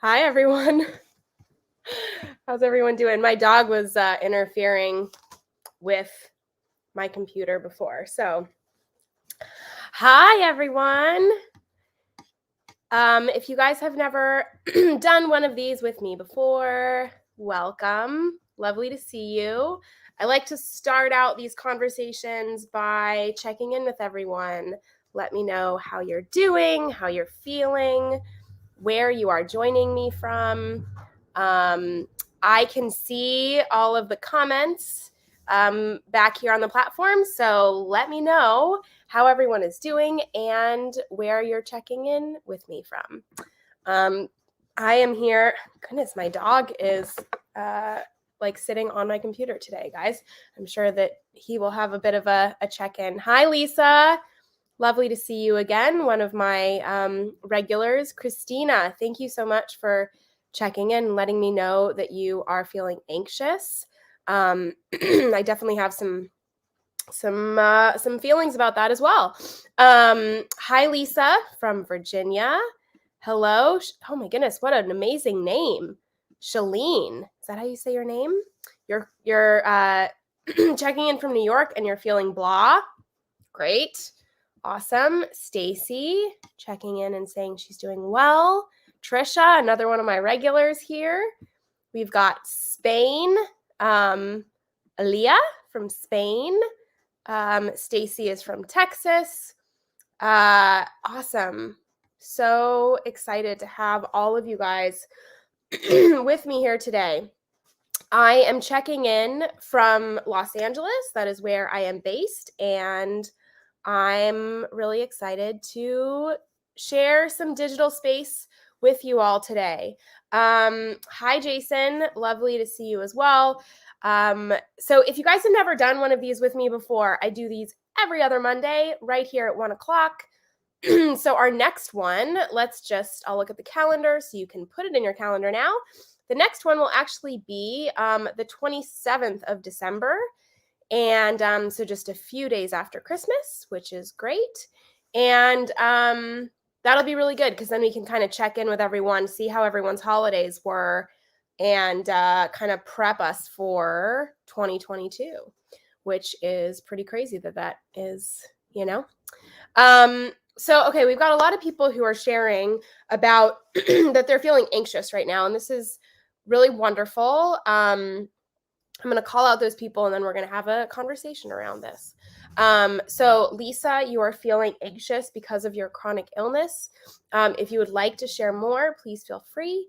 Hi, everyone. How's everyone doing? My dog was interfering with my computer before. So, hi, everyone. If you guys have never done one of these with me before, welcome. Lovely to see you. I like to start out these conversations by checking in with everyone. Let me know how you're doing, how you're feeling, where you are joining me from. I can see all of the comments back here on the platform, so let me know how everyone is doing and where you're checking in with me from. I am here. Goodness, my dog is sitting on my computer today, guys. I'm sure that he will have a bit of a check-in. Hi, Lisa. Lovely to see you again. One of my regulars, Christina. Thank you so much for checking in and letting me know that you are feeling anxious. I definitely have some feelings about that as well. Hi, Lisa from Virginia. Hello. Oh my goodness, what an amazing name, Shalene. Is that how you say your name? You're checking in from New York and you're feeling blah. Great. Awesome. Stacy checking in and saying she's doing well. Trisha, another one of my regulars here. We've got Spain. Aaliyah from Spain. Stacy is from Texas. Awesome. So excited to have all of you guys with me here today. I am checking in from Los Angeles. That is where I am based, and I'm really excited to share some digital space with you all today. Hi, Jason. Lovely to see you as well. So if you guys have never done one of these with me before, I do these every other Monday right here at 1 o'clock. So our next one, I'll look at the calendar so you can put it in your calendar now. The next one will actually be the 27th of December. And so just a few days after Christmas, which is great. And that'll be really good because then we can kind of check in with everyone, see how everyone's holidays were, and kind of prep us for 2022, which is pretty crazy that is, So, okay, we've got a lot of people who are sharing about that they're feeling anxious right now. And this is really wonderful. I'm going to call out those people and then we're going to have a conversation around this. So Lisa, you are feeling anxious because of your chronic illness. If you would like to share more, please feel free.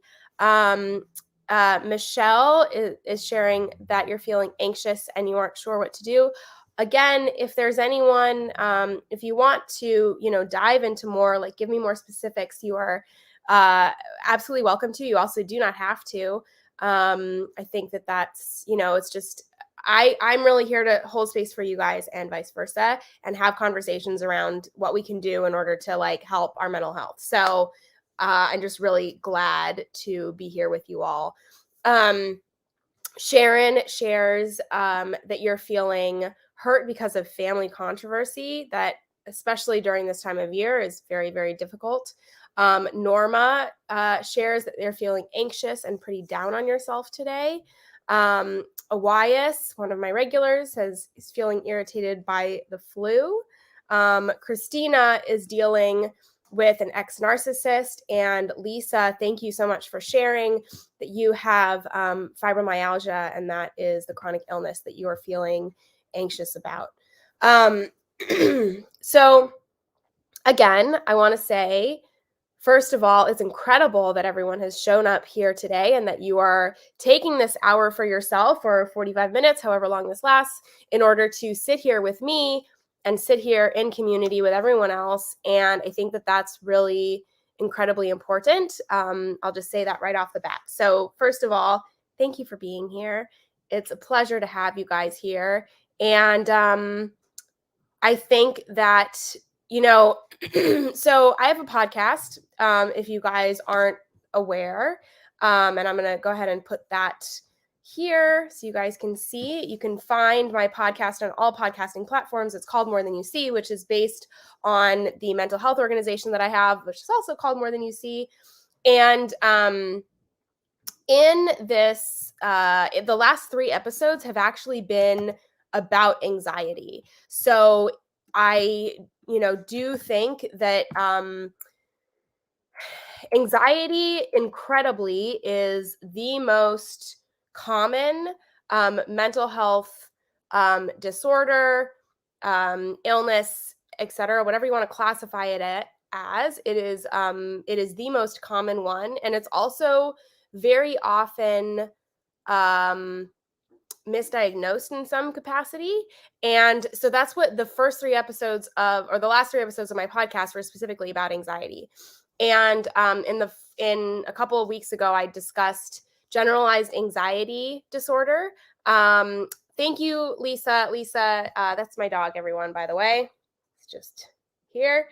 Michelle is sharing that you're feeling anxious and you aren't sure what to do. Again, if there's anyone, if you want to, dive into more, like give me more specifics, you are absolutely welcome to. You also do not have to. I think that's, it's just, I'm really here to hold space for you guys and vice versa and have conversations around what we can do in order to help our mental health. So I'm just really glad to be here with you all. Sharon shares that you're feeling hurt because of family controversy that, especially during this time of year, is very, very difficult. Norma shares that they're feeling anxious and pretty down on yourself today. Awais, one of my regulars, is feeling irritated by the flu. Christina is dealing with an ex-narcissist. And Lisa, thank you so much for sharing that you have fibromyalgia, and that is the chronic illness that you are feeling anxious about. So again, I want to say, first of all, it's incredible that everyone has shown up here today and that you are taking this hour for yourself or 45 minutes, however long this lasts, in order to sit here with me and sit here in community with everyone else. And I think that that's really incredibly important. I'll just say that right off the bat. So first of all, thank you for being here. It's a pleasure to have you guys here. And I think that, so I have a podcast, if you guys aren't aware, and I'm going to go ahead and put that here so you guys can see. You can find my podcast on all podcasting platforms. It's called More Than You See, which is based on the mental health organization that I have, which is also called More Than You See. And in this, the last 3 episodes have actually been about anxiety. So I, do think that anxiety, incredibly, is the most common mental health disorder, illness, etc., whatever you want to classify it as. It is the most common one, and it's also very often um, misdiagnosed in some capacity. And so that's what the first 3 episodes of, or the last 3 episodes of my podcast were specifically about anxiety. And in a couple of weeks ago, I discussed generalized anxiety disorder. Thank you, Lisa. Lisa, that's my dog, everyone, by the way. It's just here.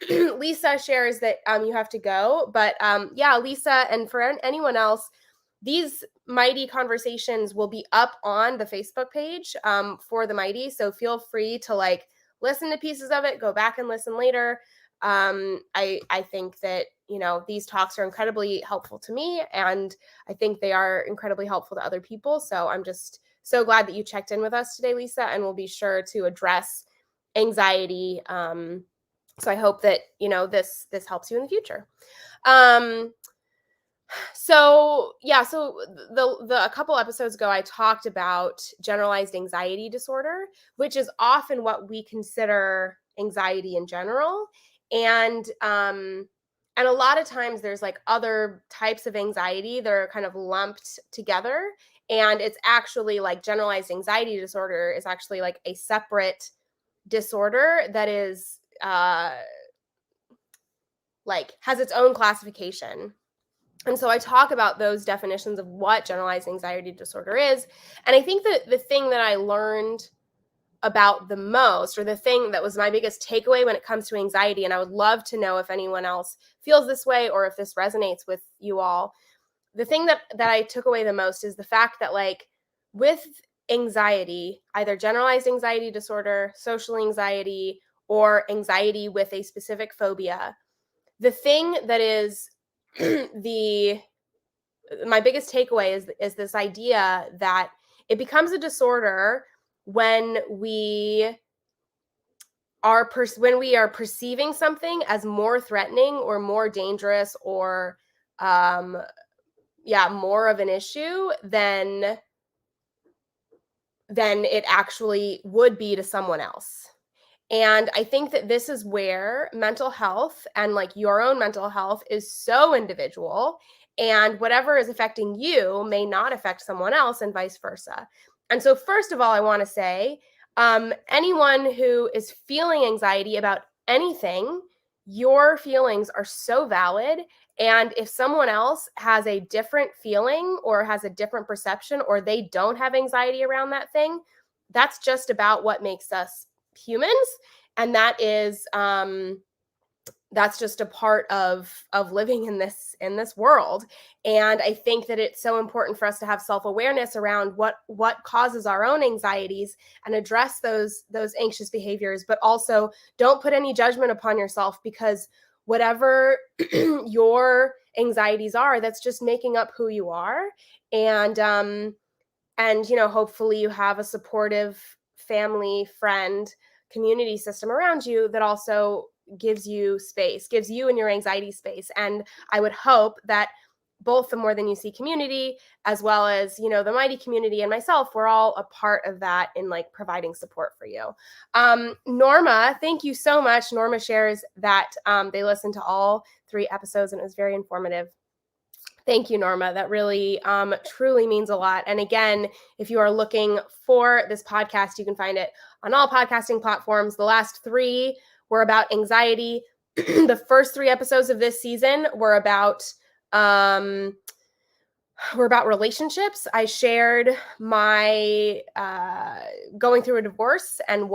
Lisa shares that you have to go. But yeah, Lisa, and for anyone else, these Mighty conversations will be up on the Facebook page for the Mighty. So feel free to listen to pieces of it, go back and listen later. I think that, these talks are incredibly helpful to me, and I think they are incredibly helpful to other people. So I'm just so glad that you checked in with us today, Lisa, and we'll be sure to address anxiety. So I hope that, this helps you in the future. So a couple episodes ago, I talked about generalized anxiety disorder, which is often what we consider anxiety in general. And a lot of times there's other types of anxiety that are kind of lumped together. And it's actually generalized anxiety disorder is actually a separate disorder that is has its own classification. And so I talk about those definitions of what generalized anxiety disorder is. And I think that the thing that I learned about the most, or the thing that was my biggest takeaway when it comes to anxiety, and I would love to know if anyone else feels this way or if this resonates with you all. The thing that I took away the most is the fact that with anxiety, either generalized anxiety disorder, social anxiety, or anxiety with a specific phobia, the thing that is my biggest takeaway is this idea that it becomes a disorder when we are perceiving something as more threatening or more dangerous or more of an issue than it actually would be to someone else. And I think that this is where mental health and your own mental health is so individual, and whatever is affecting you may not affect someone else, and vice versa. And so first of all, I want to say, anyone who is feeling anxiety about anything, your feelings are so valid. And if someone else has a different feeling or has a different perception, or they don't have anxiety around that thing, that's just about what makes us humans. And that is that's just a part of living in this world. And I think that it's so important for us to have self-awareness around what causes our own anxieties and address those anxious behaviors, but also don't put any judgment upon yourself, because whatever your anxieties are, that's just making up who you are. And hopefully you have a supportive family, friend, community system around you that also gives you space, gives you and your anxiety space. And I would hope that both the More Than You See community, as well as, the Mighty community and myself, we're all a part of that in providing support for you. Norma, thank you so much. Norma shares that they listened to all 3 episodes and it was very informative. Thank you, Norma. That really truly means a lot. And again, if you are looking for this podcast, you can find it on all podcasting platforms. The last 3 were about anxiety. The first 3 episodes of this season were about relationships. I shared my going through a divorce and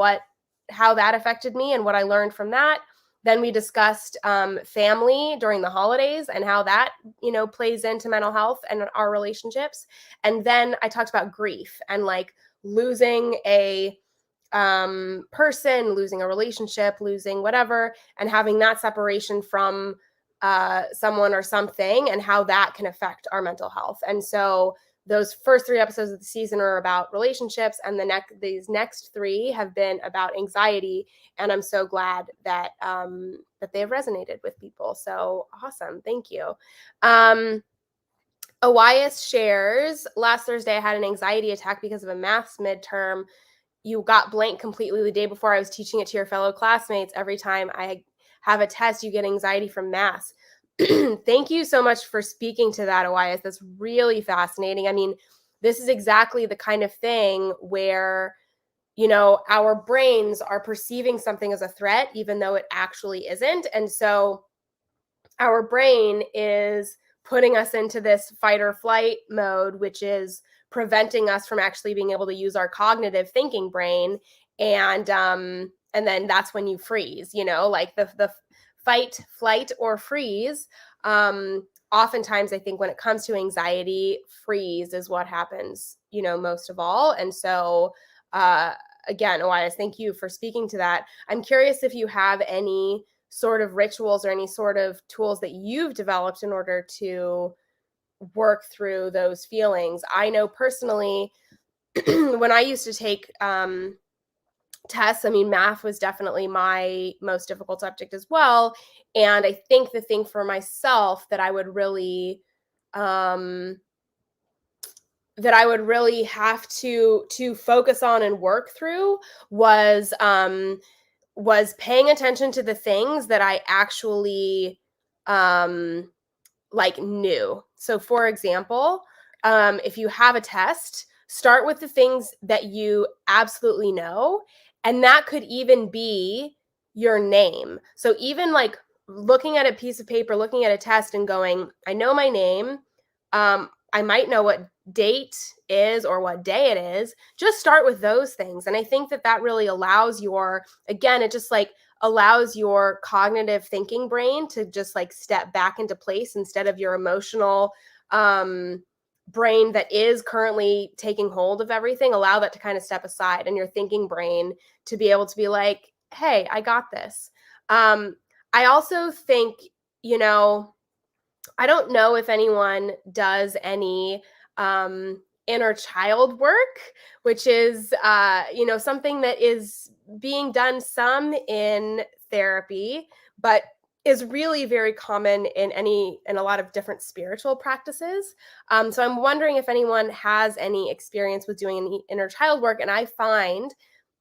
how that affected me and what I learned from that. Then we discussed family during the holidays and how that, plays into mental health and our relationships. And then I talked about grief and losing a person, losing a relationship, losing whatever, and having that separation from someone or something, and how that can affect our mental health. And so those first 3 episodes of the season are about relationships, and these next 3 have been about anxiety. And I'm so glad that that they have resonated with people. So awesome, thank you. Awais shares, last Thursday I had an anxiety attack because of a maths midterm. You got blank completely the day before. I was teaching it to your fellow classmates. Every time I have a test, you get anxiety from maths. Thank you so much for speaking to that, Awais. That's really fascinating. I mean, this is exactly the kind of thing where, you know, our brains are perceiving something as a threat, even though it actually isn't. And so our brain is putting us into this fight or flight mode, which is preventing us from actually being able to use our cognitive thinking brain. And then that's when you freeze, you know, like the fight, flight, or freeze. Oftentimes I think when it comes to anxiety, freeze is what happens, you know, most of all. And so again, Elias, thank you for speaking to that. I'm curious if you have any sort of rituals or any sort of tools that you've developed in order to work through those feelings. I know personally, when I used to take tests, I mean, math was definitely my most difficult subject as well. And I think the thing for myself that I would really have to focus on and work through was paying attention to the things that I actually like knew. So for example, if you have a test, start with the things that you absolutely know. And that could even be your name. So even like looking at a piece of paper, looking at a test and going, I know my name. I might know what date is or what day it is. Just start with those things. And I think that that really allows it just like allows your cognitive thinking brain to just like step back into place instead of your emotional brain that is currently taking hold of everything. Allow that to kind of step aside, and your thinking brain to be able to be like, hey, I got this. I also think, you know, I don't know if anyone does any inner child work, which is, you know, something that is being done some in therapy, but is really very common in a lot of different spiritual practices. So I'm wondering if anyone has any experience with doing any inner child work, and I find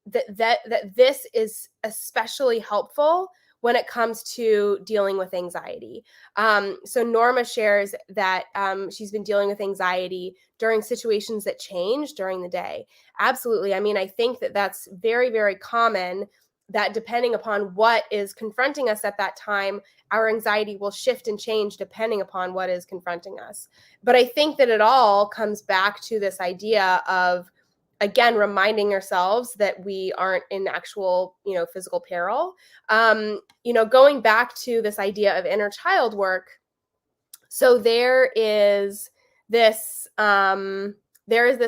that this is especially helpful when it comes to dealing with anxiety. So Norma shares that she's been dealing with anxiety during situations that change during the day. Absolutely. I mean, I think that that's very, very common, that depending upon what is confronting us at that time, our anxiety will shift and change depending upon what is confronting us. But I think that it all comes back to this idea of, again, reminding ourselves that we aren't in actual, you know, physical peril. You know, going back to this idea of inner child work. So there is this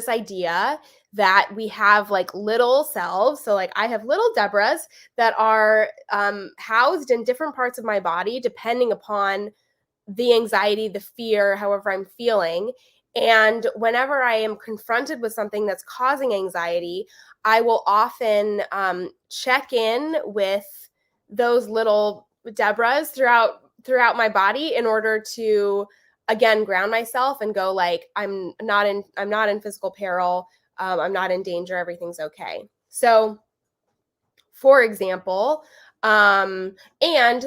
idea that we have like little selves. So like I have little Deborahs that are housed in different parts of my body, depending upon the anxiety, the fear, however I'm feeling. And whenever I am confronted with something that's causing anxiety, I will often check in with those little Deborahs throughout my body in order to, again, ground myself and go like, I'm not in physical peril. I'm not in danger. Everything's okay. So, for example, and I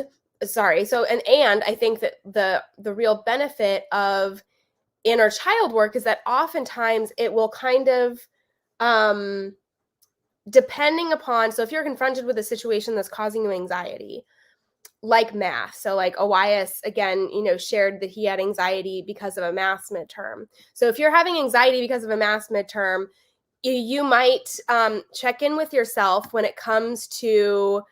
think that the real benefit of inner child work is that oftentimes it will kind of depending upon, so if you're confronted with a situation that's causing you anxiety, like math. So like Elias, again, you know, shared that he had anxiety because of a math midterm. So if you're having anxiety because of a math midterm, you might check in with yourself when it comes to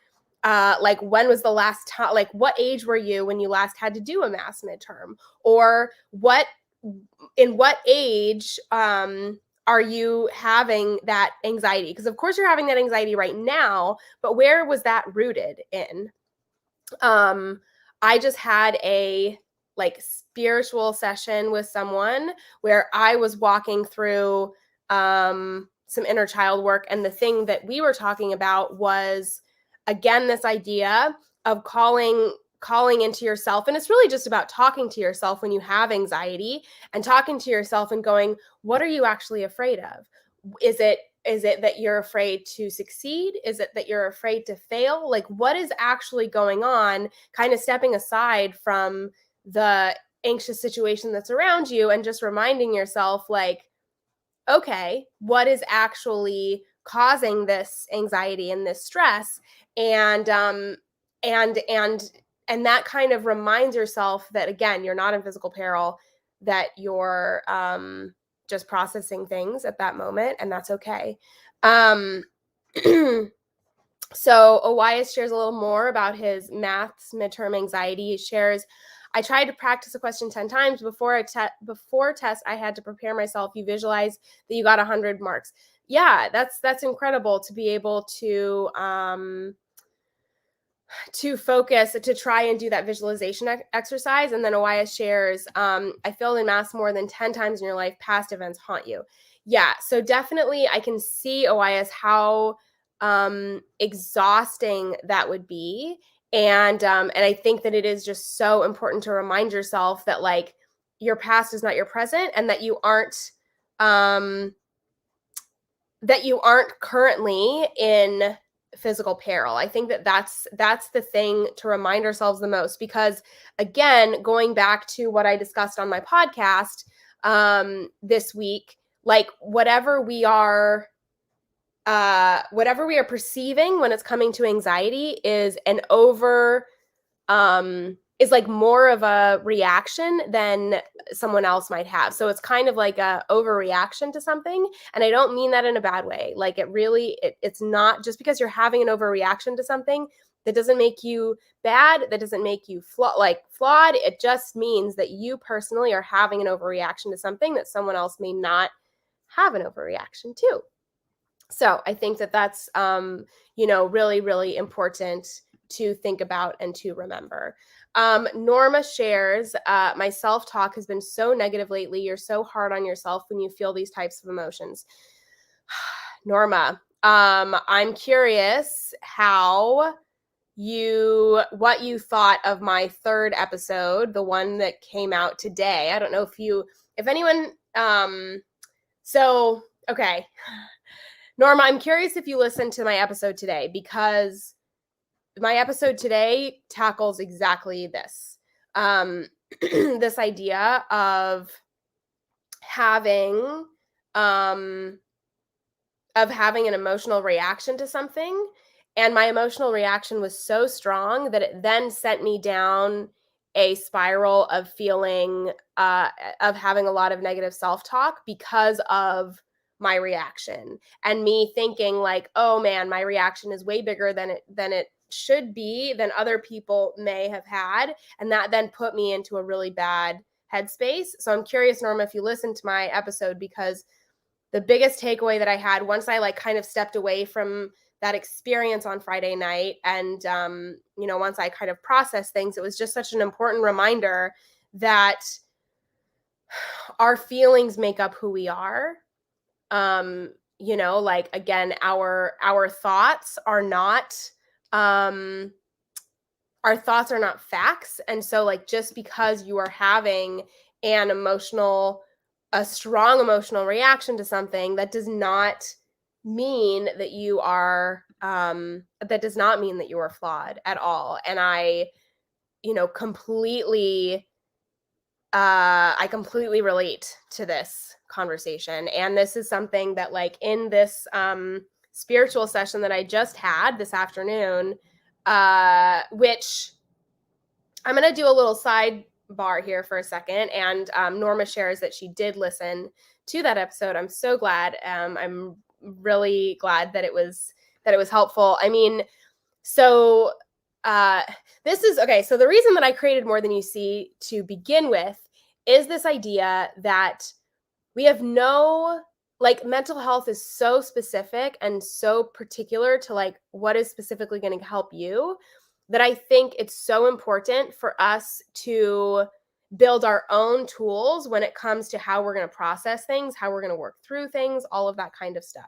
like, when was the last time, like what age were you when you last had to do a math midterm, or in what age are you having that anxiety? Because of course you're having that anxiety right now, but where was that rooted in? I just had a like spiritual session with someone where I was walking through some inner child work. And the thing that we were talking about was, again, this idea of calling into yourself. And it's really just about talking to yourself when you have anxiety, and talking to yourself and going, what are you actually afraid of? Is it that you're afraid to succeed? Is it that you're afraid to fail? Like, what is actually going on? Kind of stepping aside from the anxious situation that's around you and just reminding yourself, like, okay, what is actually causing this anxiety and this stress? And and and and that kind of reminds yourself that, again, you're not in physical peril, that you're just processing things at that moment, and that's okay. um So Elias shares a little more about his maths midterm anxiety. He shares, I tried to practice a question 10 times before test. I had to prepare myself. You visualize that you got 100 marks. Yeah, that's incredible to be able to focus, to try and do that visualization exercise. And then Elias shares, I failed in math more than 10 times in your life. Past events haunt you. Yeah, so definitely I can see, Elias, how exhausting that would be. And I think that it is just so important to remind yourself that, like, your past is not your present, and that um you aren't currently in physical peril. I think that that's the thing to remind ourselves the most, because, again, going back to what I discussed on my podcast this week, like, whatever we are perceiving when it's coming to anxiety is like more of a reaction than someone else might have. So it's kind of like a overreaction to something. And I don't mean that in a bad way. Like, it's not just because you're having an overreaction to something, that doesn't make you bad. That doesn't make you flawed. It just means that you personally are having an overreaction to something that someone else may not have an overreaction to. So I think that that's, really, really important to think about and to remember. Norma shares, my self-talk has been so negative lately. You're so hard on yourself when you feel these types of emotions. Norma, I'm curious what you thought of my third episode, the one that came out today. I don't know if anyone, okay. Norma, I'm curious if you listened to my episode today, because my episode today tackles exactly this. This idea of having an emotional reaction to something. And my emotional reaction was so strong that it then sent me down a spiral of feeling, of having a lot of negative self-talk because of my reaction, and me thinking, like, oh man, my reaction is way bigger than it should be, than other people may have had. And that then put me into a really bad headspace. So I'm curious, Norma, if you listened to my episode, because the biggest takeaway that I had once I kind of stepped away from that experience on Friday night, and once I kind of processed things, it was just such an important reminder that our feelings make up who we are. Again, our thoughts are not facts. And so, like, just because you are having a strong emotional reaction to something, that does not mean that you are flawed at all. And I completely relate to this conversation. And this is something that, like, in this spiritual session that I just had this afternoon, which I'm going to do a little sidebar here for a second. And Norma shares that she did listen to that episode. I'm so glad. I'm really glad that it was helpful. I mean, so this is okay. So the reason that I created More Than You See to begin with is this idea that we have mental health is so specific and so particular to, like, what is specifically going to help you. that I think it's so important for us to build our own tools when it comes to how we're going to process things, how we're going to work through things, all of that kind of stuff.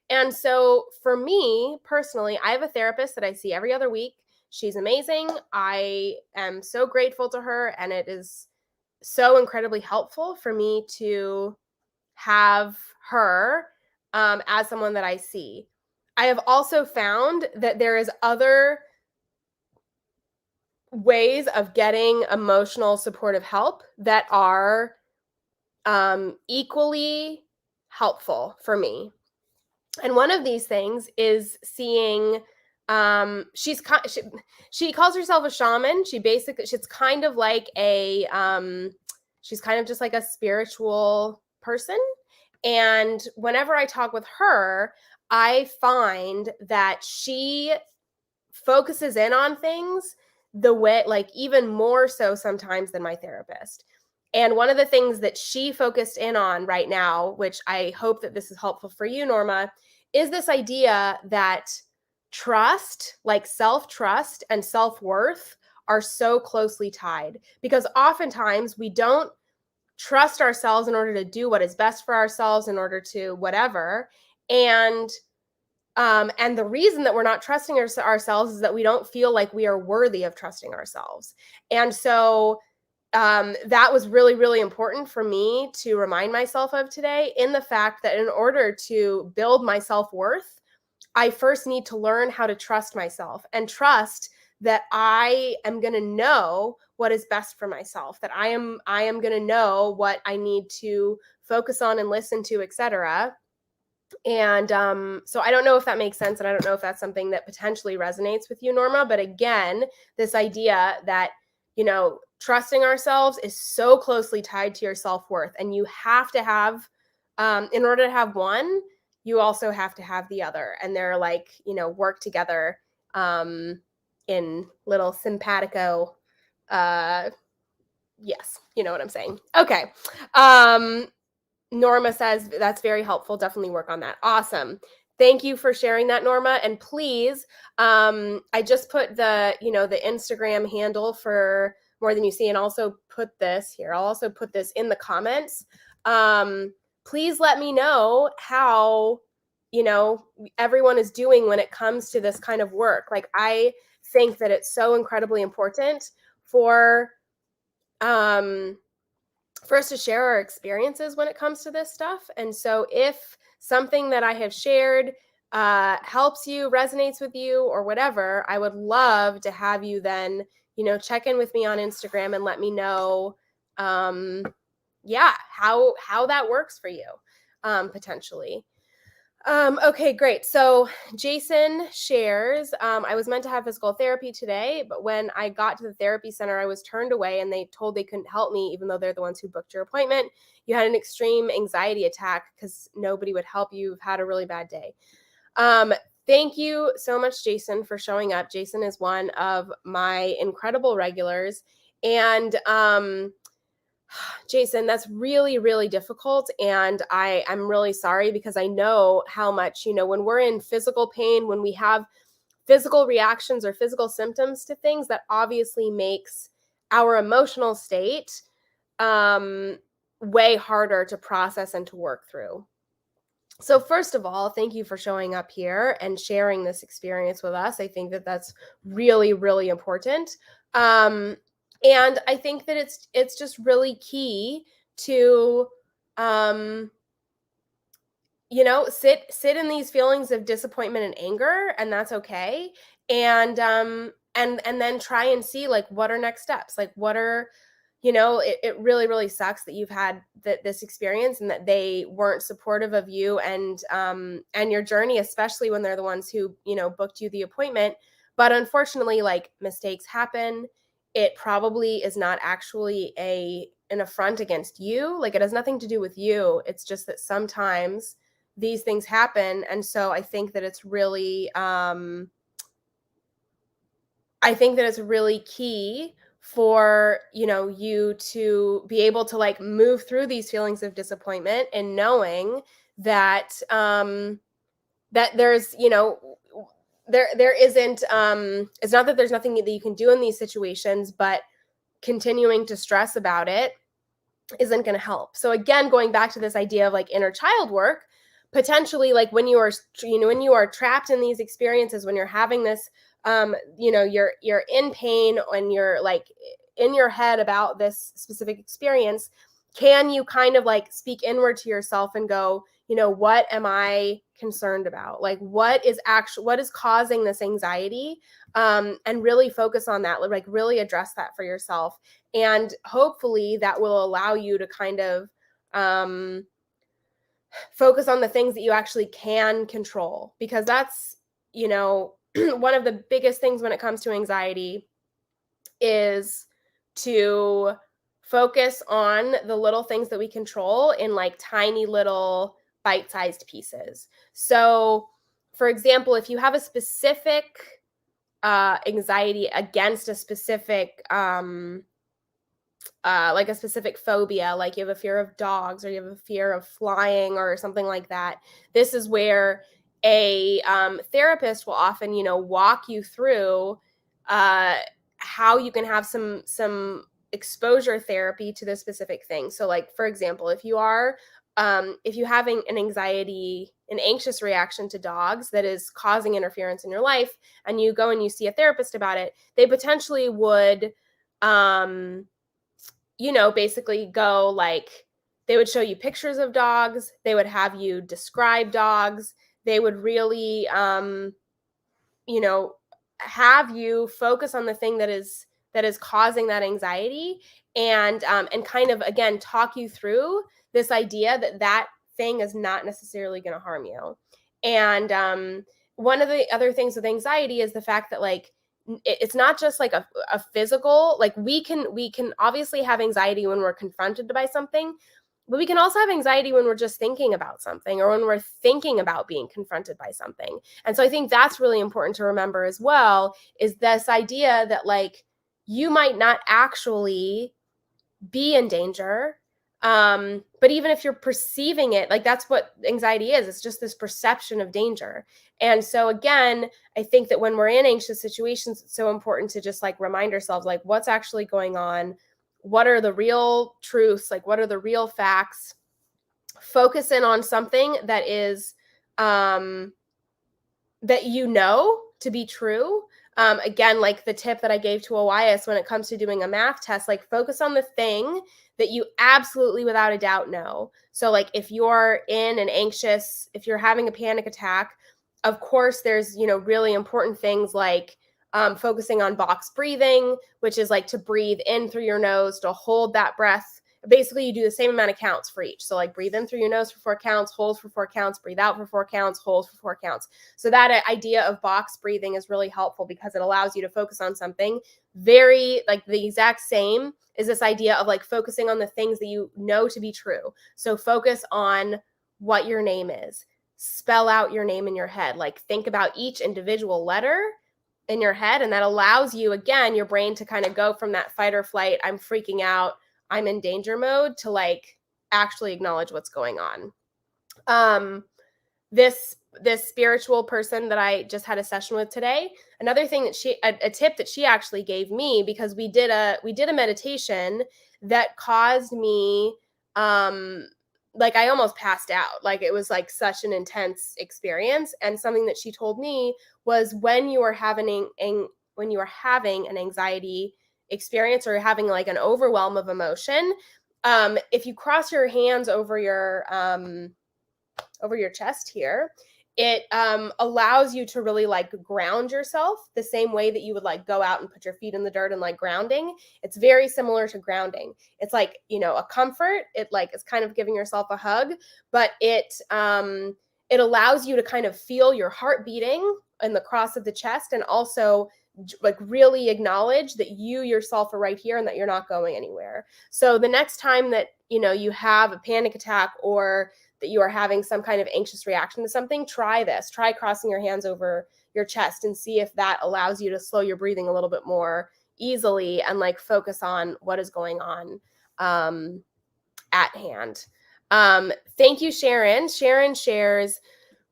And so for me personally, I have a therapist that I see every other week. She's amazing. I am so grateful to her, and it is so incredibly helpful for me to have her as someone that I see. I have also found that there is other ways of getting emotional supportive help that are equally helpful for me. And one of these things is seeing she calls herself a shaman. She's kind of like a she's kind of just like a spiritual person. And whenever I talk with her, I find that she focuses in on things the way, like, even more so sometimes than my therapist. And one of the things that she focused in on right now, which I hope that this is helpful for you, Norma, is this idea that trust, like self-trust and self-worth, are so closely tied, because oftentimes we don't trust ourselves in order to do what is best for ourselves, in order to whatever. And the reason that we're not trusting ourselves is that we don't feel like we are worthy of trusting ourselves. And so that was really, really important for me to remind myself of today, in the fact that in order to build my self-worth, I first need to learn how to trust myself and trust that I am going to know what is best for myself, that I am going to know what I need to focus on and listen to, etc. And so I don't know if that makes sense, and I don't know if that's something that potentially resonates with you, Norma. But again, this idea that, trusting ourselves is so closely tied to your self-worth, and you have to have, in order to have one, you also have to have the other, and they're like, work together in little simpatico. Yes, you know what I'm saying. Okay. Norma says that's very helpful. Definitely work on that. Awesome. Thank you for sharing that, Norma. And please, I just put the Instagram handle for More Than You See, and also put this here. I'll also put this in the comments. Please let me know how, everyone is doing when it comes to this kind of work. Like, I think that it's so incredibly important for us to share our experiences when it comes to this stuff. And so if something that I have shared helps you, resonates with you, or whatever, I would love to have you then, check in with me on Instagram and let me know, how that works for you, potentially. Okay, great. So Jason shares, I was meant to have physical therapy today, but when I got to the therapy center, I was turned away and they told they couldn't help me, even though they're the ones who booked your appointment. You had an extreme anxiety attack because nobody would help you. You've had a really bad day. Thank you so much, Jason, for showing up. Jason is one of my incredible regulars. And Jason, that's really, really difficult. And I'm really sorry, because I know how much, when we're in physical pain, when we have physical reactions or physical symptoms to things, that obviously makes our emotional state way harder to process and to work through. So first of all, thank you for showing up here and sharing this experience with us. I think that that's really, really important. And I think that it's just really key to, sit in these feelings of disappointment and anger, and that's okay. And then try and see, like, what are next steps? Like, what are, it really, really sucks that you've had this experience and that they weren't supportive of you and your journey, especially when they're the ones who, booked you the appointment. But unfortunately, like, mistakes happen. It probably is not actually an affront against you. Like, it has nothing to do with you. It's just that sometimes these things happen. And so I think that it's really, key for, you to be able to, like, move through these feelings of disappointment and knowing that, that there's, there isn't, it's not that there's nothing that you can do in these situations, but continuing to stress about it isn't going to help. So again, going back to this idea of like inner child work, potentially like when you are, when you are trapped in these experiences, when you're having this, you're in pain and you're like in your head about this specific experience, can you kind of like speak inward to yourself and go, what am I concerned about? Like what is causing this anxiety? And really focus on that, like really address that for yourself. And hopefully that will allow you to kind of focus on the things that you actually can control, because that's, one of the biggest things when it comes to anxiety is to focus on the little things that we control in like tiny little bite-sized pieces. So, for example, if you have a specific anxiety against a specific like a specific phobia, like you have a fear of dogs or you have a fear of flying or something like that, this is where a therapist will often, walk you through how you can have some exposure therapy to this specific thing. So like, for example, if you're having an anxious reaction to dogs that is causing interference in your life, and you go and you see a therapist about it, they potentially would basically go like, they would show you pictures of dogs, they would have you describe dogs, they would really have you focus on the thing that is causing that anxiety, and kind of again talk you through this idea that thing is not necessarily going to harm you. And one of the other things with anxiety is the fact that like it's not just like a physical, like we can obviously have anxiety when we're confronted by something, but we can also have anxiety when we're just thinking about something, or when we're thinking about being confronted by something. And so I think that's really important to remember as well, is this idea that like you might not actually be in danger, but even if you're perceiving it, like that's what anxiety is, it's just this perception of danger. And so again, I think that when we're in anxious situations, it's so important to just like remind ourselves like what's actually going on, what are the real truths, like what are the real facts, focus in on something that is that to be true. Again, like the tip that I gave to Elias when it comes to doing a math test, like focus on the thing that you absolutely without a doubt know. So like if you're if you're having a panic attack, of course there's, really important things like focusing on box breathing, which is like to breathe in through your nose, to hold that breath. Basically, you do the same amount of counts for each. So like breathe in through your nose for 4 counts, hold for 4 counts, breathe out for 4 counts, hold for 4 counts. So that idea of box breathing is really helpful because it allows you to focus on something very like the exact same is this idea of like focusing on the things that you know to be true. So focus on what your name is. Spell out your name in your head. Like think about each individual letter in your head, and that allows you, again, your brain to kind of go from that fight or flight, I'm freaking out, I'm in danger mode, to like actually acknowledge what's going on. This spiritual person that I just had a session with today, another thing that a tip that she actually gave me, because we did a meditation that caused me like I almost passed out. Like it was like such an intense experience. And something that she told me was when you are having an anxiety experience, or having like an overwhelm of emotion, if you cross your hands over your chest here, it allows you to really like ground yourself the same way that you would like go out and put your feet in the dirt and like grounding. It's very similar to grounding. It's like, a comfort. It like is kind of giving yourself a hug, but it allows you to kind of feel your heart beating in the cross of the chest, and also like really acknowledge that you yourself are right here and that you're not going anywhere. So the next time that, you have a panic attack, or that you are having some kind of anxious reaction to something, try crossing your hands over your chest and see if that allows you to slow your breathing a little bit more easily and like focus on what is going on at hand. Thank you, Sharon. Sharon shares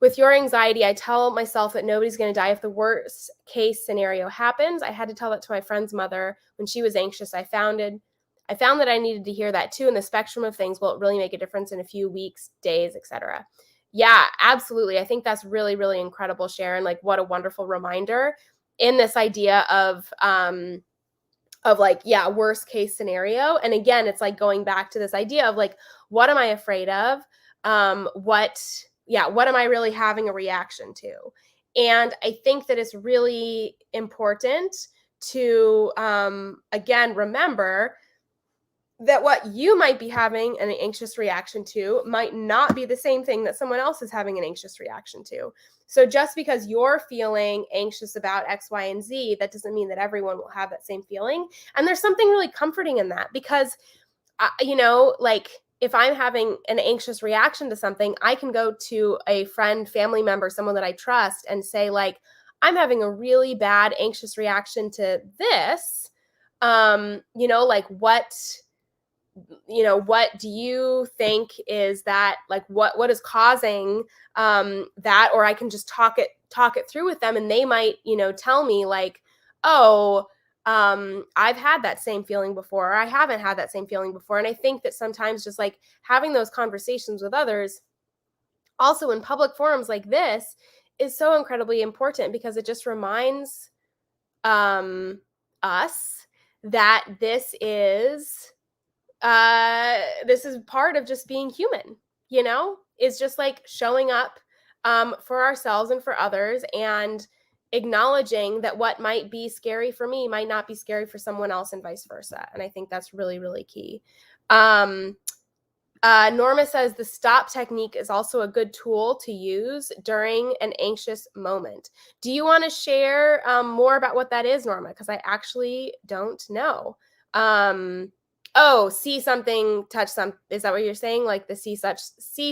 With your anxiety, I tell myself that nobody's going to die if the worst case scenario happens. I had to tell that to my friend's mother when she was anxious. I found that I needed to hear that too. In the spectrum of things, will it really make a difference in a few weeks, days, etc.? Yeah, absolutely. I think that's really, really incredible, Sharon. Like, what a wonderful reminder in this idea of like, yeah, worst case scenario. And again, it's like going back to this idea of like, what am I afraid of? What am I really having a reaction to? And I think that it's really important to, again, remember that what you might be having an anxious reaction to might not be the same thing that someone else is having an anxious reaction to. So just because you're feeling anxious about X, Y, and Z, that doesn't mean that everyone will have that same feeling. And there's something really comforting in that because, like if I'm having an anxious reaction to something, I can go to a friend, family member, someone that I trust and say like, I'm having a really bad anxious reaction to this. Like what do you think is that, like what is causing that? Or I can just talk it through with them, and they might tell me like, oh, I've had that same feeling before, or I haven't had that same feeling before. And I think that sometimes just like having those conversations with others also in public forums like this is so incredibly important, because it just reminds us that this is part of just being human, is just like showing up for ourselves and for others, and acknowledging that what might be scary for me might not be scary for someone else, and vice versa. And I think that's really, really key. Norma says the stop technique is also a good tool to use during an anxious moment. Do you want to share more about what that is, Norma? Because I actually don't know. Oh, see something, touch some. Is that what you're saying? Like the see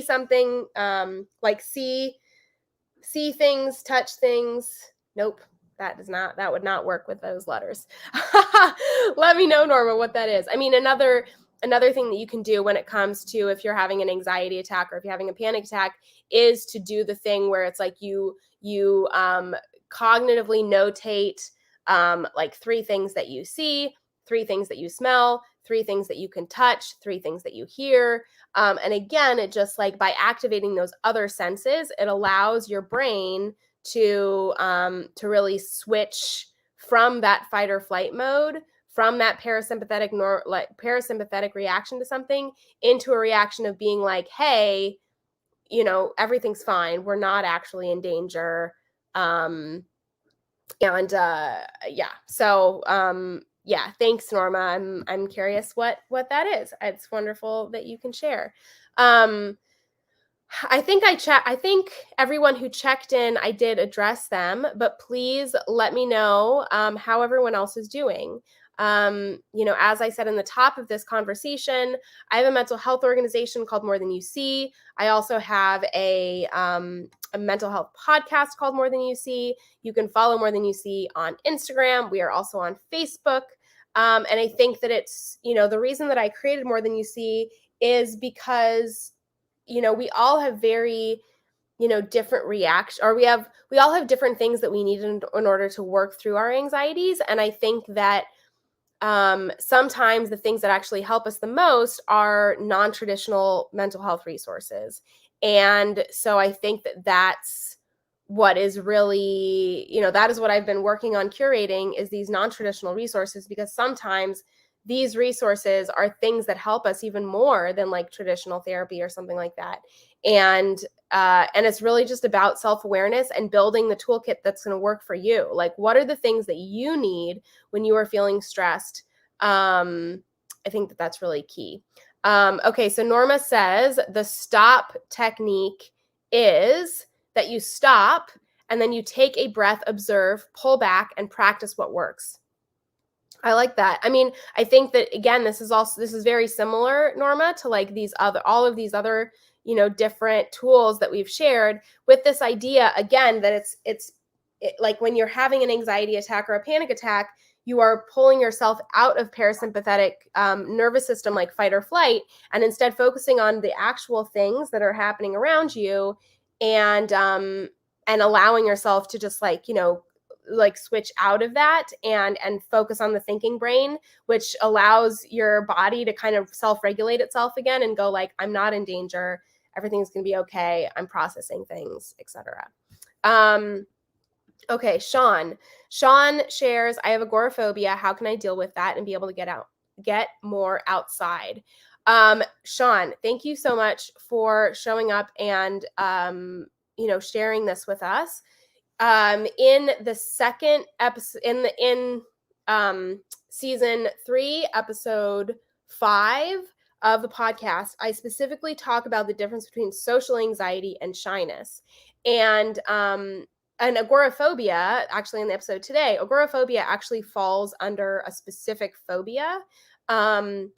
something, like see things, touch things. Nope, that would not work with those letters. Let me know, Norma, what that is. I mean, another thing that you can do when it comes to if you're having an anxiety attack or if you're having a panic attack is to do the thing where it's like you cognitively notate like 3 things that you see, 3 things that you smell, 3 things that you can touch, 3 things that you hear. And again, it just like by activating those other senses, it allows your brain to really switch from that fight or flight mode, from that parasympathetic reaction to something, into a reaction of being like, hey, everything's fine. We're not actually in danger. So yeah, thanks, Norma. I'm curious what that is. It's wonderful that you can share. I think everyone who checked in, I did address them, but please let me know how everyone else is doing. As I said in the top of this conversation, I have a mental health organization called More Than You See. I also have a mental health podcast called More Than You See. You can follow More Than You See on Instagram. We are also on Facebook. And I think that it's, the reason that I created More Than You See is because we all have very, different reactions, or we all have different things that we need in order to work through our anxieties. And I think that sometimes the things that actually help us the most are non-traditional mental health resources. And so I think that that's what is really, that is what I've been working on curating, is these non-traditional resources, because sometimes these resources are things that help us even more than like traditional therapy or something like that. And it's really just about self-awareness and building the toolkit that's going to work for you. Like, what are the things that you need when you are feeling stressed? I think that that's really key. Okay, so Norma says the stop technique is that you stop and then you take a breath, observe, pull back, and practice what works. I like that. I mean, I think that, again, this is very similar, Norma, to like all of these other, different tools that we've shared, with this idea, again, that it's like when you're having an anxiety attack or a panic attack, you are pulling yourself out of parasympathetic nervous system, like fight or flight, and instead focusing on the actual things that are happening around you, and allowing yourself to just like, like switch out of that and focus on the thinking brain, which allows your body to kind of self-regulate itself again and go like, I'm not in danger, everything's going to be okay, I'm processing things, etc. Okay, Sean shares, I have agoraphobia, how can I deal with that and be able to get more outside? Sean, thank you so much for showing up and sharing this with us. In the second episode, in season 3, episode 5 of the podcast, I specifically talk about the difference between social anxiety and shyness. And agoraphobia, actually in the episode today, agoraphobia actually falls under a specific phobia. But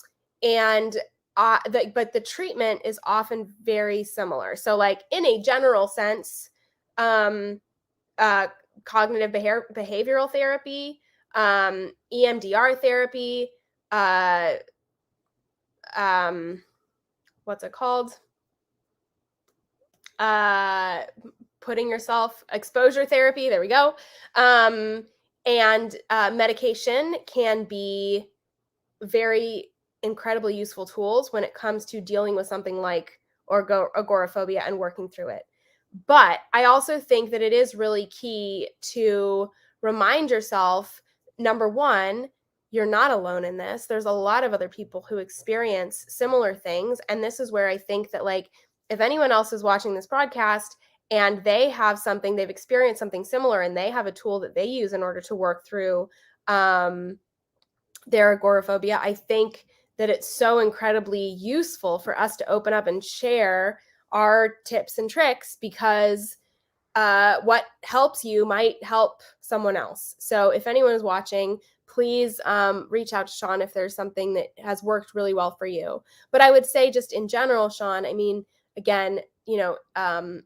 the treatment is often very similar. So like in a general sense, cognitive behavioral therapy, EMDR therapy, what's it called? Exposure therapy, there we go. And medication can be very incredibly useful tools when it comes to dealing with something like agoraphobia and working through it. But I also think that it is really key to remind yourself, number one, you're not alone in this. There's a lot of other people who experience similar things. And this is where I think that, like, if anyone else is watching this broadcast and they've experienced something similar and they have a tool that they use in order to work through their agoraphobia, I think that it's so incredibly useful for us to open up and share our tips and tricks, because what helps you might help someone else. So if anyone is watching, please reach out to Sean if there's something that has worked really well for you. But I would say just in general, Sean, I mean, again,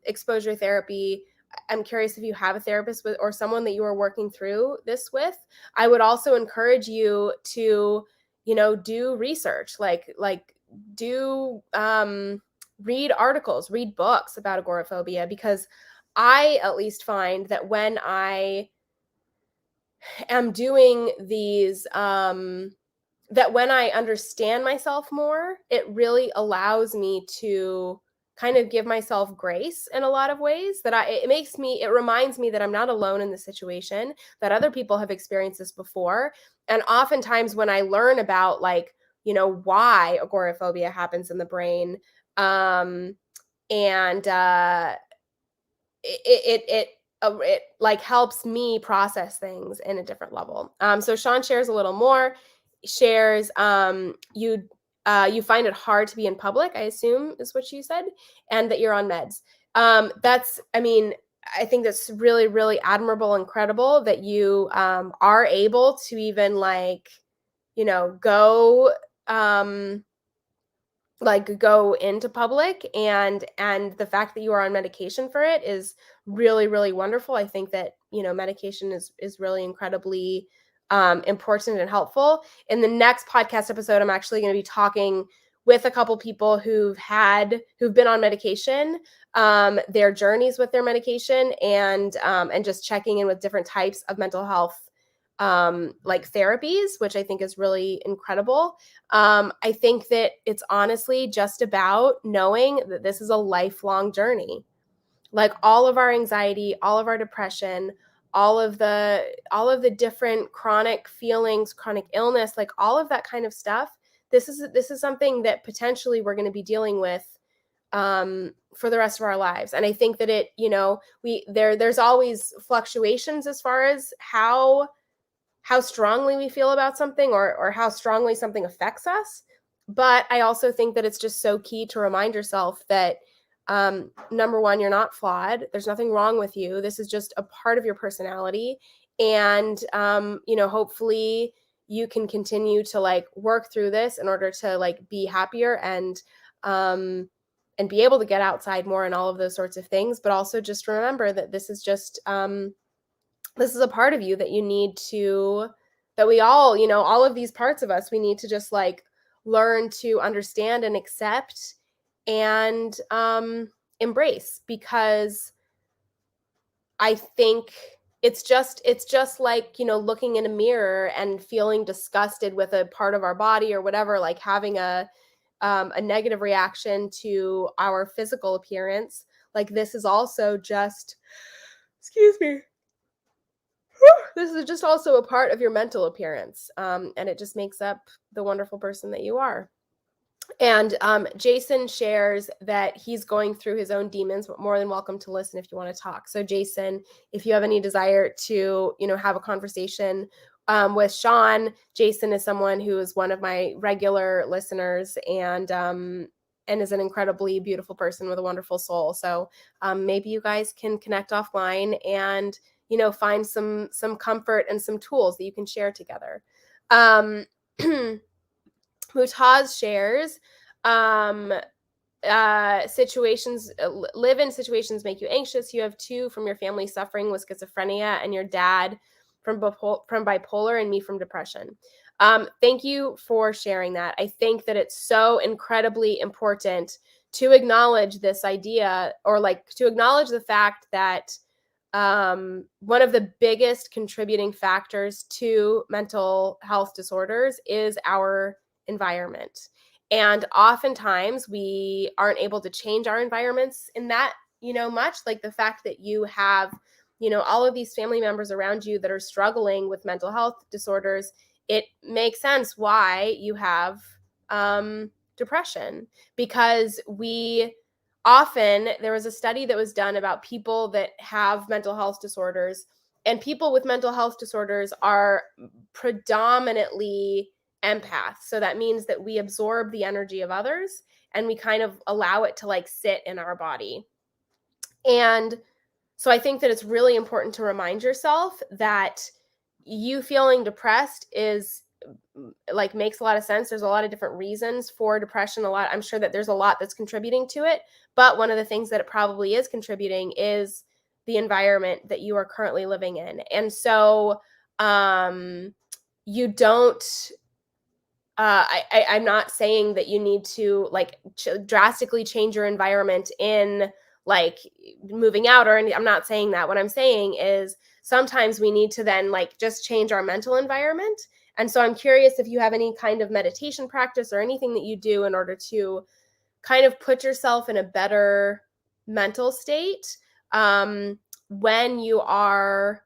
exposure therapy, I'm curious if you have a therapist or someone that you are working through this with. I would also encourage you to, do research, read articles, read books about agoraphobia, because I at least find that when I am doing these, that when I understand myself more, it really allows me to kind of give myself grace in a lot of ways. It reminds me that I'm not alone in the situation, that other people have experienced this before. And oftentimes when I learn about why agoraphobia happens in the brain, it like helps me process things in a different level. So Sean shares a little more. Shares you find it hard to be in public, I assume is what you said, and that you're on meds. I think that's really, really admirable, incredible that you are able to even go into public, and the fact that you are on medication for it is really, really wonderful. I think that medication is really incredibly important and helpful. In the next podcast episode, I'm actually going to be talking with a couple people who've been on medication, their journeys with their medication, and just checking in with different types of mental health therapies, which I think is really incredible. I think that it's honestly just about knowing that this is a lifelong journey. Like all of our anxiety, all of our depression, all of the different chronic feelings, chronic illness, like all of that kind of stuff. This is something that potentially we're going to be dealing with for the rest of our lives. And I think that there's always fluctuations as far as how strongly we feel about something or how strongly something affects us. But I also think that it's just so key to remind yourself that, number one, you're not flawed. There's nothing wrong with you. This is just a part of your personality. And, hopefully you can continue to work through this in order to be happier and be able to get outside more and all of those sorts of things. But also just remember that this is just, this is a part of you that that we all, all of these parts of us, we need to just learn to understand and accept and embrace, because I think it's just like, looking in a mirror and feeling disgusted with a part of our body or whatever, like having a negative reaction to our physical appearance. Like, this is also just, excuse me, this is just also a part of your mental appearance. And it just makes up the wonderful person that you are. And Jason shares that he's going through his own demons, but more than welcome to listen if you want to talk. So Jason, if you have any desire to, have a conversation with Sean, Jason is someone who is one of my regular listeners, and is an incredibly beautiful person with a wonderful soul. So maybe you guys can connect offline and, find some comfort and some tools that you can share together. Mutaz shares, situations, live-in situations make you anxious. You have 2 from your family suffering with schizophrenia, and your dad from bipolar, and me from depression. Thank you for sharing that. I think that it's so incredibly important to acknowledge this idea, or like to acknowledge the fact that one of the biggest contributing factors to mental health disorders is our environment. And oftentimes we aren't able to change our environments in that, much. Like the fact that you have, all of these family members around you that are struggling with mental health disorders, it makes sense why you have depression, because there was a study that was done about people that have mental health disorders, and people with mental health disorders are predominantly empaths. So that means that we absorb the energy of others, and we kind of allow it to like sit in our body. And so I think that it's really important to remind yourself that you feeling depressed is like makes a lot of sense. There's a lot of different reasons for depression. I'm sure that there's a lot that's contributing to it, but one of the things that it probably is contributing is the environment that you are currently living in. And so you don't I'm not saying that you need to like drastically change your environment in like moving out or anything. I'm not saying that. What I'm saying is sometimes we need to then like just change our mental environment. And so I'm curious if you have any kind of meditation practice or anything that you do in order to kind of put yourself in a better mental state when you are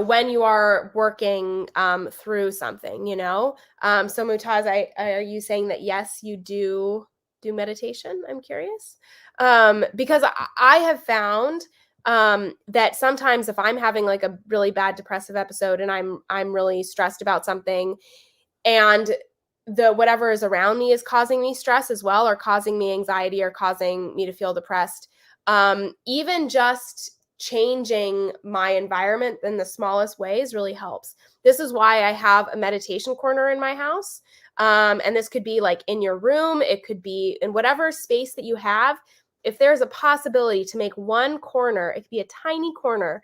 when you are working through something, so Mutaz, are you saying that yes, you do meditation? I'm curious, because I have found that sometimes if I'm having like a really bad depressive episode and I'm really stressed about something, and the whatever is around me is causing me stress as well, or causing me anxiety, or causing me to feel depressed, even just changing my environment in the smallest ways really helps. This is why I have a meditation corner in my house. And this could be like in your room. It could be in whatever space that you have. If there's a possibility to make one corner, it could be a tiny corner,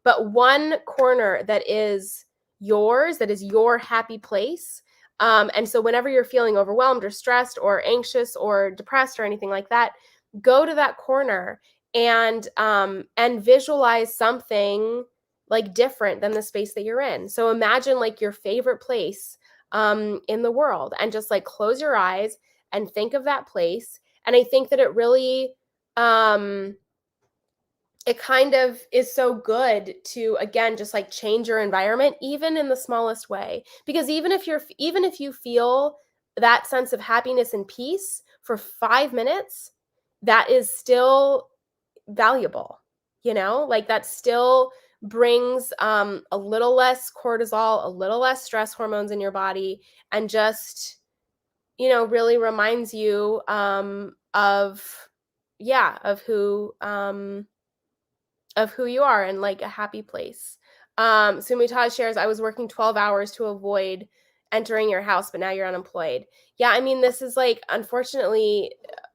but one corner that is yours, that is your happy place. And so whenever you're feeling overwhelmed or stressed or anxious or depressed or anything like that, go to that corner and visualize something like different than the space that you're in. So imagine like your favorite place in the world, and just like close your eyes and think of that place. And I think that it really it kind of is so good to, again, just like change your environment, even in the smallest way. Because even if you feel that sense of happiness and peace for 5 minutes, that is still valuable, like that still brings a little less cortisol, a little less stress hormones in your body, and just, really reminds you of who you are, and like a happy place. Sumita shares, I was working 12 hours to avoid entering your house, but now you're unemployed. Yeah, I mean, this is like, unfortunately,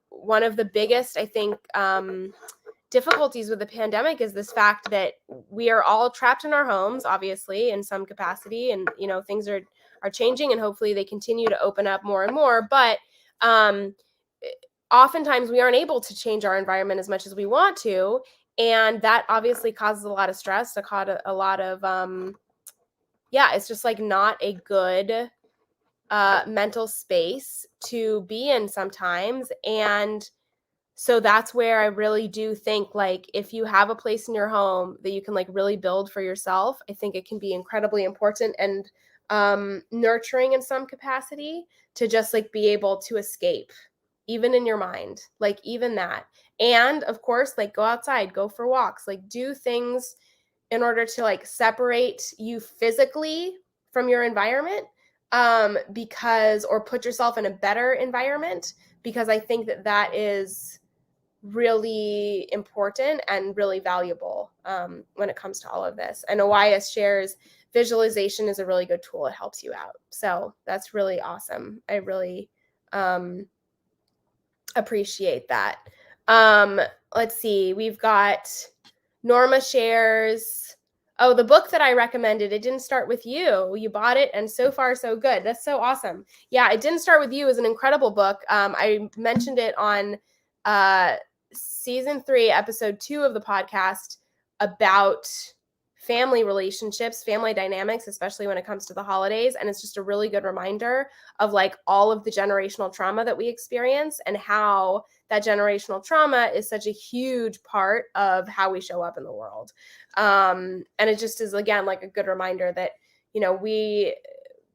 one of the biggest, I think, difficulties with the pandemic is this fact that we are all trapped in our homes, obviously, in some capacity, and things are changing, and hopefully they continue to open up more and more. But oftentimes we aren't able to change our environment as much as we want to. And that obviously causes a lot of stress, a lot of, it's just like not a good mental space to be in sometimes. And so that's where I really do think, like, if you have a place in your home that you can like really build for yourself, I think it can be incredibly important and nurturing in some capacity to just like be able to escape, even in your mind, like even that. And of course, like go outside, go for walks, like do things in order to like separate you physically from your environment, because, or put yourself in a better environment, because I think that that is really important and really valuable when it comes to all of this. And Awaya shares visualization is a really good tool. It helps you out. So that's really awesome. I really appreciate that. Let's see. We've got Norma shares, oh, the book that I recommended, It Didn't Start With You. You bought it, and so far, so good. That's so awesome. Yeah, It Didn't Start With You is an incredible book. I mentioned it on season 3, episode 2 of the podcast about family relationships, family dynamics, especially when it comes to the holidays. And it's just a really good reminder of like all of the generational trauma that we experience and how that generational trauma is such a huge part of how we show up in the world. And it just is, again, like a good reminder that,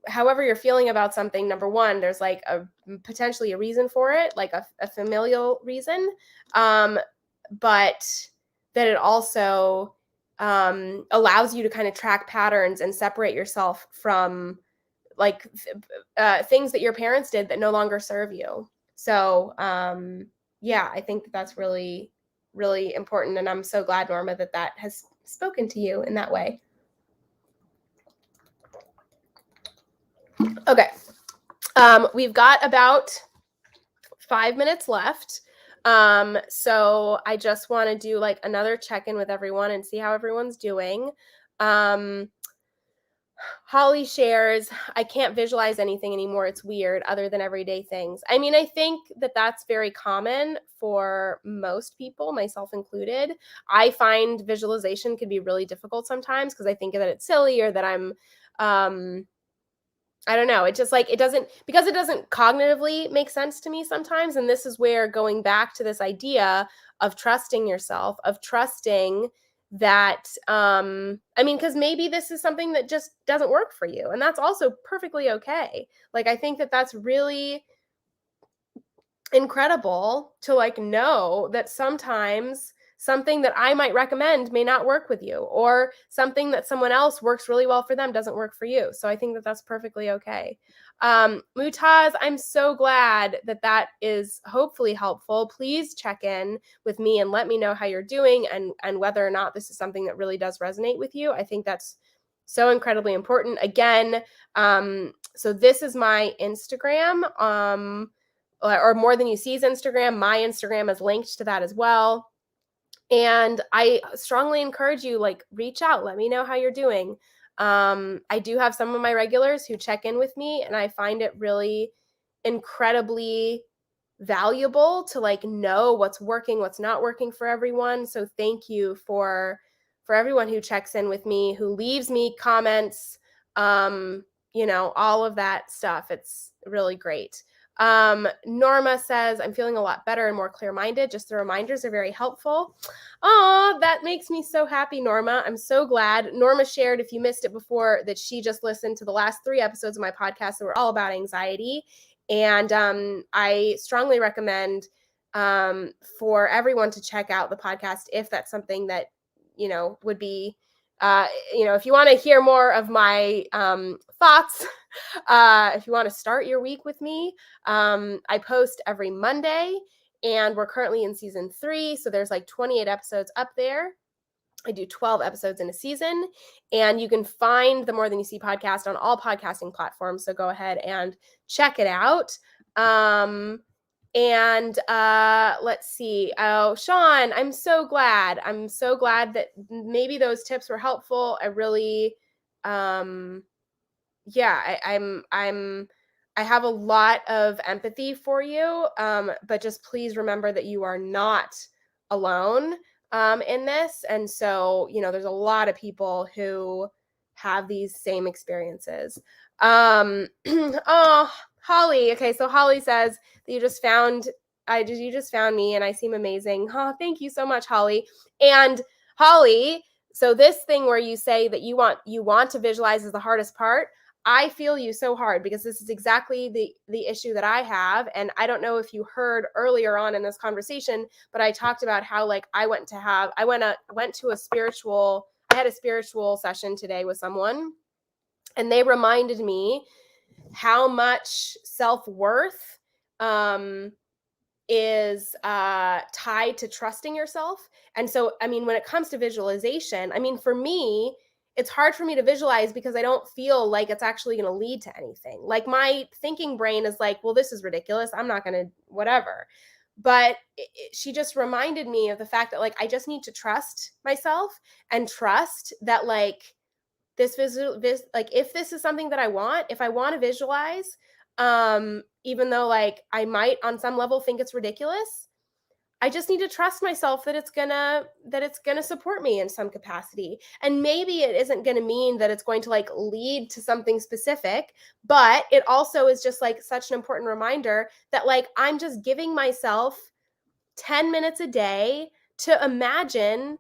however you're feeling about something, number one, there's like potentially a reason for it, like a familial reason. But that it also allows you to kind of track patterns and separate yourself from like things that your parents did that no longer serve you. So I think that's really, really important. And I'm so glad, Norma, that has spoken to you in that way. Okay. We've got about 5 minutes left. So I just want to do like another check-in with everyone and see how everyone's doing. Holly shares, I can't visualize anything anymore. It's weird, other than everyday things. I mean, I think that that's very common for most people, myself included. I find visualization can be really difficult sometimes because I think that it's silly, or that I'm, I don't know. It just like, it doesn't cognitively make sense to me sometimes. And this is where going back to this idea of trusting yourself, of trusting that, because maybe this is something that just doesn't work for you. And that's also perfectly okay. Like, I think that that's really incredible to like know that sometimes something that I might recommend may not work with you, or something that someone else works really well for them doesn't work for you. So I think that that's perfectly okay. Mutaz, I'm so glad that is hopefully helpful. Please check in with me and let me know how you're doing, and whether or not this is something that really does resonate with you. I think that's so incredibly important. Again, so this is my Instagram, or More Than You See's Instagram. My Instagram is linked to that as well. And I strongly encourage you, like, reach out, let me know how you're doing. I do have some of my regulars who check in with me, and I find it really incredibly valuable to like know what's working, what's not working for everyone. So thank you for everyone who checks in with me, who leaves me comments, all of that stuff. It's really great. Norma says, I'm feeling a lot better and more clear-minded. Just the reminders are very helpful. Oh, that makes me so happy, Norma. I'm so glad. Norma shared, if you missed it before, that she just listened to the last 3 episodes of my podcast that were all about anxiety. And I strongly recommend for everyone to check out the podcast if that's something that, would be, if you want to hear more of my thoughts, if you want to start your week with me, I post every Monday, and we're currently in season 3. So there's like 28 episodes up there. I do 12 episodes in a season, and you can find the More Than You See podcast on all podcasting platforms. So go ahead and check it out. Let's see. Oh, Sean, I'm so glad that maybe those tips were helpful. I really, I'm I have a lot of empathy for you, but just please remember that you are not alone in this. And so, there's a lot of people who have these same experiences. Oh, Holly. Okay, so Holly says that you just found me and I seem amazing. Oh, thank you so much, Holly. And Holly, so this thing where you say that you want to visualize is the hardest part. I feel you so hard because this is exactly the issue that I have. And I don't know if you heard earlier on in this conversation, but I talked about how like I went to a spiritual, I had a spiritual session today with someone, and they reminded me how much self-worth is tied to trusting yourself. And so, I mean, when it comes to visualization, I mean, for me, it's hard for me to visualize because I don't feel like it's actually going to lead to anything. Like my thinking brain is like, well, this is ridiculous. I'm not going to, whatever. But she just reminded me of the fact that like I just need to trust myself and trust that like like if this is something that I want, if I want to visualize, even though like I might on some level think it's ridiculous, I just need to trust myself that it's gonna support me in some capacity. And maybe it isn't gonna mean that it's going to like lead to something specific, but it also is just like such an important reminder that like I'm just giving myself 10 minutes a day to imagine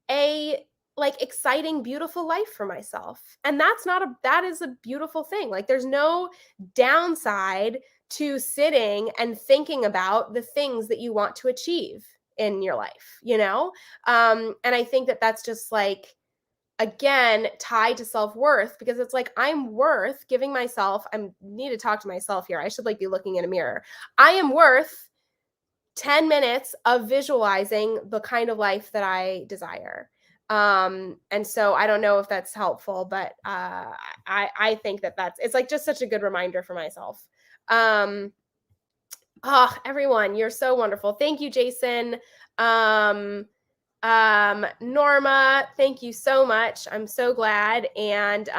a like exciting, beautiful life for myself. And that is a beautiful thing. Like there's no downside to sitting and thinking about the things that you want to achieve in your life, And I think that that's just like, again, tied to self-worth because it's like I'm worth giving myself, I need to talk to myself here. I should like be looking in a mirror. I am worth 10 minutes of visualizing the kind of life that I desire. And so I don't know if that's helpful, but I think that it's like just such a good reminder for myself. Everyone, you're so wonderful. Thank you, Jason. Norma, thank you so much. I'm so glad. And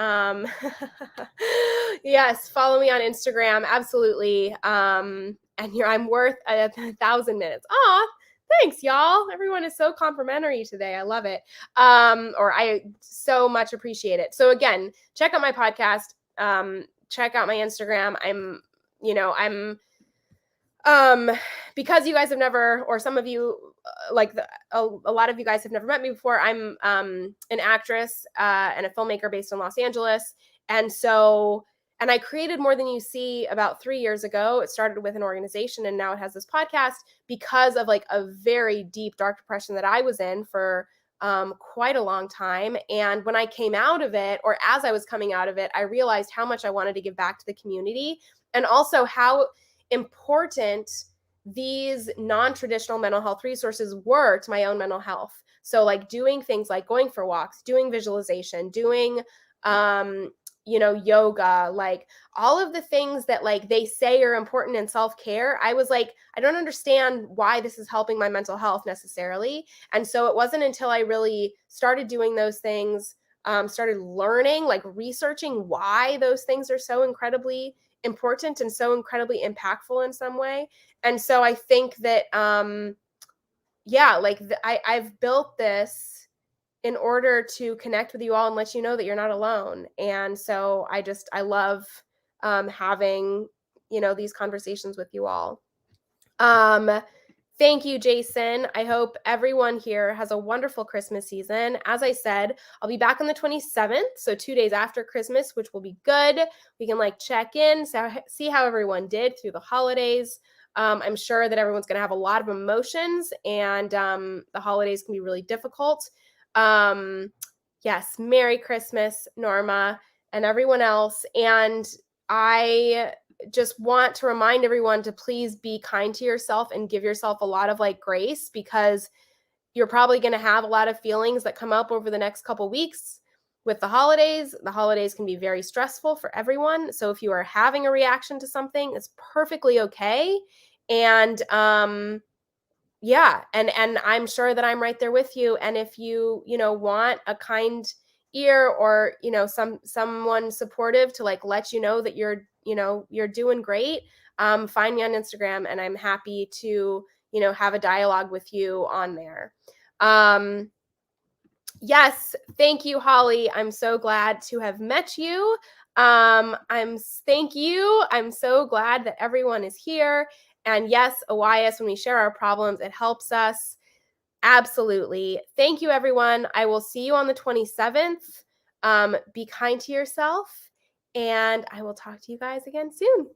yes, follow me on Instagram. Absolutely. And here I'm worth 1,000 minutes. Thanks, y'all. Everyone is so complimentary today. I love it. Or I so much appreciate it. So again, check out my podcast. Check out my Instagram. Because you guys have never, or some of you, a lot of you guys have never met me before. I'm an actress and a filmmaker based in Los Angeles. And I created More Than You See about 3 years ago. It started with an organization and now it has this podcast because of like a very deep dark depression that I was in for quite a long time. And when I came out of it, or as I was coming out of it, I realized how much I wanted to give back to the community and also how important these non-traditional mental health resources were to my own mental health. So like doing things like going for walks, doing visualization, doing yoga, like all of the things that like they say are important in self-care. I was like, I don't understand why this is helping my mental health necessarily. And so it wasn't until I really started doing those things, started learning, like researching why those things are so incredibly important and so incredibly impactful in some way. And so I think that I've built this in order to connect with you all and let you know that you're not alone. And so I love having these conversations with you all. Thank you, Jason. I hope everyone here has a wonderful Christmas season. As I said, I'll be back on the 27th, so 2 days after Christmas, which will be good. We can like check in, see how everyone did through the holidays. I'm sure that everyone's going to have a lot of emotions, and the holidays can be really difficult. Yes, Merry Christmas, Norma, and everyone else. And I just want to remind everyone to please be kind to yourself and give yourself a lot of like grace, because you're probably going to have a lot of feelings that come up over the next couple weeks with the holidays. The holidays can be very stressful for everyone. So if you are having a reaction to something, it's perfectly okay. And and I'm sure that I'm right there with you. And if you want a kind ear, or someone supportive to like let you know that you're doing great, find me on Instagram, and I'm happy to have a dialogue with you on there. Yes, thank you, Holly. I'm so glad to have met you. Thank you. I'm so glad that everyone is here. And yes, OIS, when we share our problems, it helps us. Absolutely. Thank you, everyone. I will see you on the 27th. Be kind to yourself, and I will talk to you guys again soon.